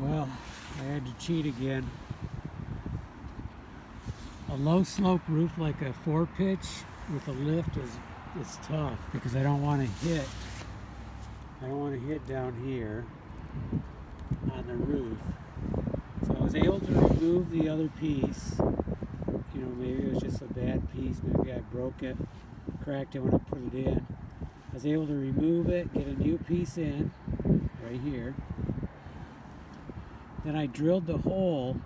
Well, I had to cheat again. A low slope roof like a 4-pitch with a lift is tough because I don't want to hit down here on the roof. So I was able to remove the other piece. You know, maybe it was just a bad piece. Maybe I broke it, cracked it when I put it in. I was able to remove it, get a new piece in right here. Then I drilled the hole,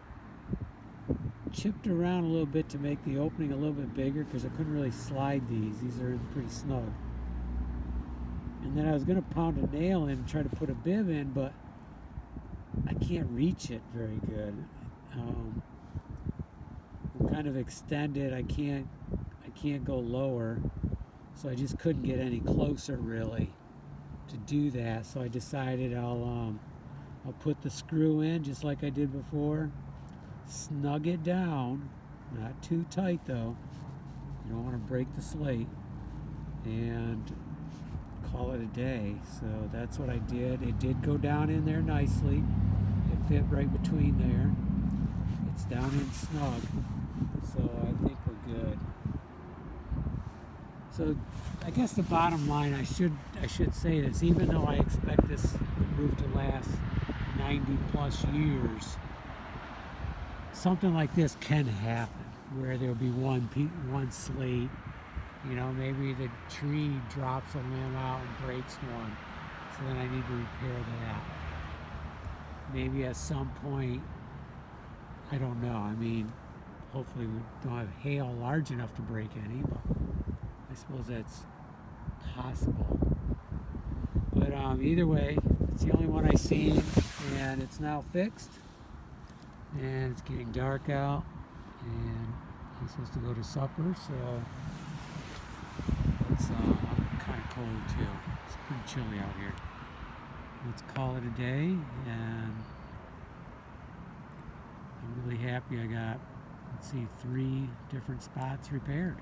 chipped around a little bit to make the opening a little bit bigger because I couldn't really slide these. These are pretty snug. And then I was going to pound a nail in and try to put a bib in, but I can't reach it very good. I'm kind of extended. I can't go lower, so I just couldn't get any closer really to do that. So I decided I'll put the screw in just like I did before, snug it down, not too tight though. You don't want to break the slate, and call it a day. So that's what I did. It did go down in there nicely. It fit right between there. It's down in snug, so I think we're good. So I guess the bottom line, I should say this, even though I expect this roof to last 90 plus years, something like this can happen where there'll be one slate. You know, maybe the tree drops a limb out and breaks one, so then I need to repair that. Maybe at some point, I don't know. I mean, hopefully we don't have hail large enough to break any, but I suppose that's possible. But either way, it's the only one I seen, and it's now fixed. And it's getting dark out, and I'm supposed to go to supper, so it's kind of cold too. It's pretty chilly out here. Let's call it a day, and I'm really happy I got, let's see, 3 different spots repaired.